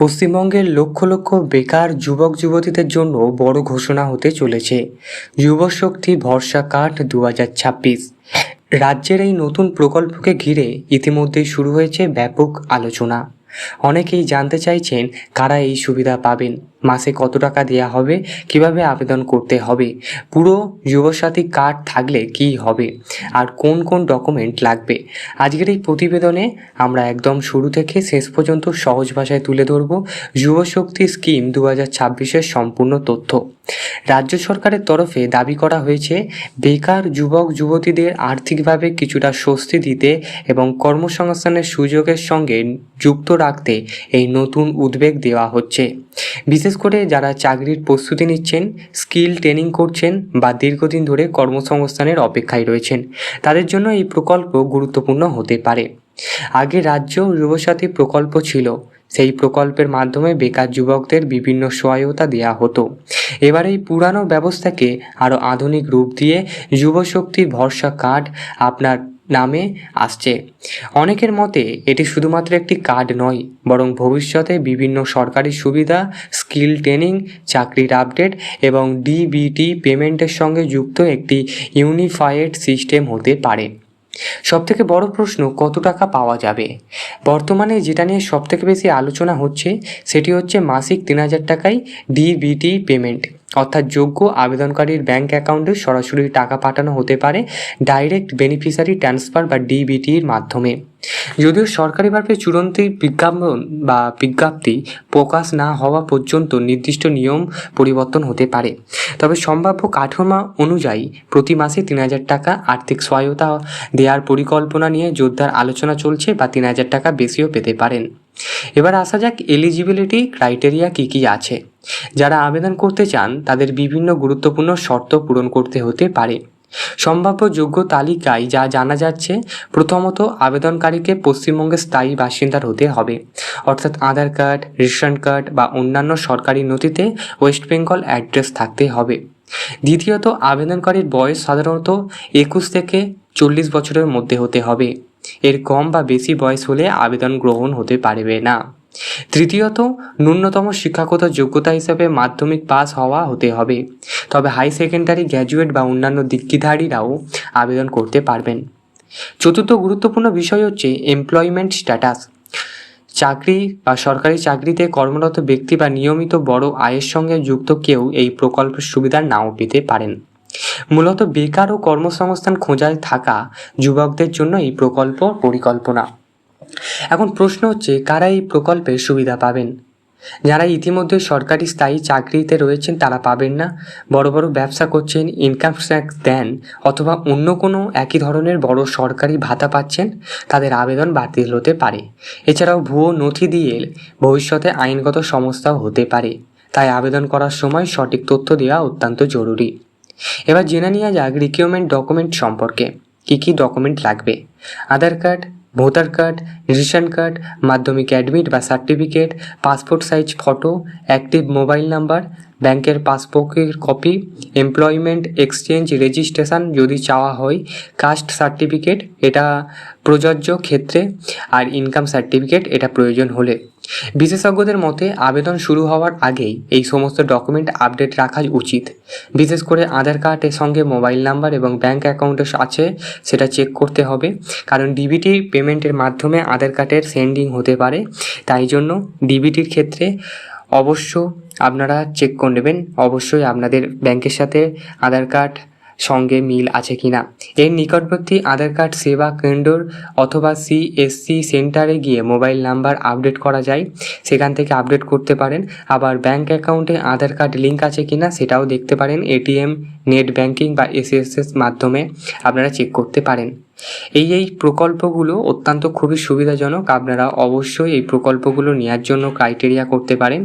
পশ্চিমবঙ্গের লক্ষ লক্ষ বেকার যুবক যুবতীদের জন্য বড় ঘোষণা হতে চলেছে। যুবশক্তি ভরসা কার্ড 2026। রাজ্যের এই নতুন প্রকল্পকে ঘিরে ইতিমধ্যেই শুরু হয়েছে ব্যাপক আলোচনা। অনেকেই জানতে চাইছেন কারা এই সুবিধা পাবেন, মাসে কত টাকা দেওয়া হবে, কিভাবে আবেদন করতে হবে, পুরো যুবসাথী কার্ড থাকলে কি হবে, আর কোন কোন ডকুমেন্ট লাগবে। আজকের এই প্রতিবেদনে আমরা একদম শুরু থেকে শেষ পর্যন্ত সহজ ভাষায় তুলে ধরব যুবশক্তি স্কিম 2026-এর সম্পূর্ণ তথ্য। রাজ্য সরকারের তরফে দাবি করা হয়েছে বেকার যুবক যুবতীদের আর্থিকভাবে কিছুটা স্বস্তি দিতে এবং কর্মসংস্থানের সুযোগের সঙ্গে যুক্ত রাখতে এই নতুন উদ্যোগ দেওয়া হচ্ছে। বিশেষ করে যারা চাকরির প্রস্তুতি নিচ্ছেন, স্কিল ট্রেনিং করছেন বা দীর্ঘদিন ধরে কর্মসংস্থানের অপেক্ষায় রয়েছেন, তাদের জন্য এই প্রকল্প গুরুত্বপূর্ণ হতে পারে। আগে রাজ্য যুবসাথী প্রকল্প ছিল, সেই প্রকল্পের মাধ্যমে বেকার যুবকদের বিভিন্ন সহায়তা দেওয়া হতো। এবার এই পুরানো ব্যবস্থাকে আরও আধুনিক রূপ দিয়ে যুবশক্তি ভরসা কার্ড আপনার নামে আসছে। অনেকের মতে এটি শুধুমাত্র একটি কার্ড নয়, বরং ভবিষ্যতে বিভিন্ন সরকারি সুবিধা, স্কিল ট্রেনিং, চাকরির আপডেট এবং ডিবিটি পেমেন্টের সঙ্গে যুক্ত একটি ইউনিফাইড সিস্টেম হতে পারে। সবথেকে বড় প্রশ্ন, কত টাকা পাওয়া যাবে? বর্তমানে যেটা নিয়ে সবথেকে বেশি আলোচনা হচ্ছে সেটি হচ্ছে মাসিক 3,000 টাকায় ডিবিটি পেমেন্ট, অর্থাৎ যোগ্য আবেদনকারীর ব্যাংক অ্যাকাউন্টে সরাসরি টাকা পাঠানো হতে পারে ডাইরেক্ট বেনিফিশিয়ারি ট্রান্সফার বা ডিবিটির মাধ্যমে। যদিও সরকারিভাবে চূড়ান্ত বিজ্ঞপ্তি প্রকাশ না হওয়া পর্যন্ত নির্দিষ্ট নিয়ম পরিবর্তন হতে পারে, তবে সম্ভাব্য কাঠামো অনুযায়ী প্রতি মাসে 3,000 টাকা আর্থিক সহায়তা দেওয়ার পরিকল্পনা নিয়ে জোরদার আলোচনা চলছে, বা 3,000 টাকা বেশিও পেতে পারেন। এবার আসা যাক এলিজিবিলিটি ক্রাইটেরিয়া কী কী আছে। যারা আবেদন করতে চান তাদের বিভিন্ন গুরুত্বপূর্ণ শর্ত পূরণ করতে হতে পারে। সম্ভাব্য যোগ্য তালিকায় যা জানা যাচ্ছে, প্রথমত আবেদনকারীকে পশ্চিমবঙ্গের স্থায়ী বাসিন্দার হতে হবে, অর্থাৎ আধার কার্ড, রেশন কার্ড বা অন্যান্য সরকারি নথিতে ওয়েস্ট বেঙ্গল অ্যাড্রেস থাকতে হবে। দ্বিতীয়ত আবেদনকারীর বয়স সাধারণত 21 থেকে 40 বছরের মধ্যে হতে হবে। এর কম বা বেশি বয়স হলে আবেদন গ্রহণ হতে পারবে না। তৃতীয়ত ন্যূনতম শিক্ষাগত যোগ্যতা হিসেবে মাধ্যমিক পাস হওয়া হতে হবে, তবে হাই সেকেন্ডারি, গ্র্যাজুয়েট বা অন্যান্য ডিগ্রিধারীরাও আবেদন করতে পারবেন। চতুর্থ গুরুত্বপূর্ণ বিষয় হচ্ছে এমপ্লয়মেন্ট স্ট্যাটাস। চাকরি বা সরকারি চাকরিতে কর্মরত ব্যক্তি বা নিয়মিত বড় আয়ের সঙ্গে যুক্ত কেউ এই প্রকল্পের সুবিধা নাও পেতে পারেন। মূলত বেকার ও কর্মসংস্থান খোঁজায় থাকা যুবকদের জন্য এই প্রকল্প পরিকল্পনা। এখন প্রশ্ন হচ্ছে, কারা এই প্রকল্পের সুবিধা পাবেন? যারা ইতিমধ্যে সরকারি স্থায়ী চাকরিতে রয়েছেন তারা পাবেন না। বড় বড় ব্যবসা করছেন, ইনকাম ট্যাক্স দেন, অথবা অন্য কোনো একই ধরনের বড় সরকারি ভাতা পাচ্ছেন, তাদের আবেদন বাতিল হতে পারে। এছাড়াও ভুয়ো নথি দিয়ে ভবিষ্যতে আইনগত সমস্যাও হতে পারে, তাই আবেদন করার সময় সঠিক তথ্য দেওয়া অত্যন্ত জরুরি। এবার জেনে নেওয়া যাক রিকোয়ারমেন্ট ডকুমেন্ট সম্পর্কে। কী কী ডকুমেন্ট লাগবে? Aadhaar card, voter card, ration card, মাধ্যমিক অ্যাডমিট বা certificate, passport size photo, active mobile number, ব্যাংকের পাসবুকের কপি, এমপ্লয়মেন্ট এক্সচেঞ্জ রেজিস্ট্রেশন যদি চাওয়া হয়, কাস্ট সার্টিফিকেট এটা প্রযোজ্য ক্ষেত্রে, আর ইনকাম সার্টিফিকেট এটা প্রয়োজন হলে। বিশেষজ্ঞদের মতে আবেদন শুরু হওয়ার আগেই এই সমস্ত ডকুমেন্ট আপডেট রাখা উচিত। বিশেষ করে আধার কার্ডের সঙ্গে মোবাইল নাম্বার এবং ব্যাংক অ্যাকাউন্টে আছে সেটা চেক করতে হবে, কারণ ডিবিটি পেমেন্টের মাধ্যমে আধার কার্ডের সেন্ডিং হতে পারে। তাই জন্য ডিবিটির ক্ষেত্রে অবশ্য আপনারা চেক করে নেবেন, অবশ্যই আপনাদের ব্যাংকের সাথে আধার কার্ড সঙ্গে মিল আছে কিনা। এর নিকটবর্তী আধার কার্ড সেবা কেন্দ্র অথবা সিএসসি সেন্টারে গিয়ে মোবাইল নাম্বার আপডেট করা যায়, সেখান থেকে আপডেট করতে পারেন। আবার ব্যাংক অ্যাকাউন্টে আধার কার্ড লিঙ্ক আছে কিনা সেটাও দেখতে পারেন। এটিএম, নেট ব্যাংকিং বা এসএসএস মাধ্যমে আপনারা চেক করতে পারেন। এই প্রকল্পগুলো অত্যন্ত খুবই সুবিধাজনক। আপনারা অবশ্যই এই প্রকল্পগুলো নেওয়ার জন্য ক্রাইটেরিয়া করতে পারেন।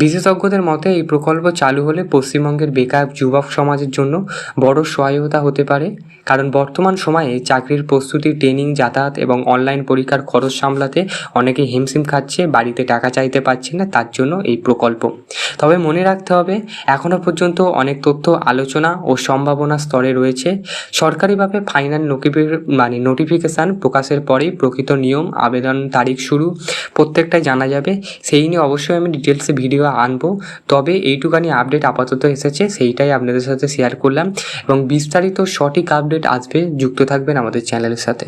বিশেষজ্ঞদের মতে এই প্রকল্প চালু হলে পশ্চিমবঙ্গের বেকার যুবক সমাজের জন্য বড় সহায়তা হতে পারে, কারণ বর্তমান সময়ে চাকরির প্রস্তুতি, ট্রেনিং, যাতায়াত এবং অনলাইন পরীক্ষার খরচ সামলাতে অনেকে হিমশিম খাচ্ছে, বাড়িতে টাকা চাইতে পারছে না, তার জন্য এই প্রকল্প। তবে মনে রাখতে হবে এখনও পর্যন্ত অনেক তথ্য আলোচনা ও সম্ভাবনা স্তরে রয়েছে। সরকারিভাবে ফাইনাল মানে নোটিফিকেশান প্রকাশের পরেই প্রকৃত নিয়ম, আবেদন তারিখ শুরু প্রত্যেকটাই জানা যাবে। সেই নিয়ে অবশ্যই আমি ডিটেলসে ভিডিও আনবো। তবে এইটুখানি আপডেট আপাতত এসেছে, সেইটাই আপনাদের সাথে শেয়ার করলাম এবং বিস্তারিত সঠিক আপডেট আসবে। যুক্ত থাকবেন আমাদের চ্যানেলের সাথে।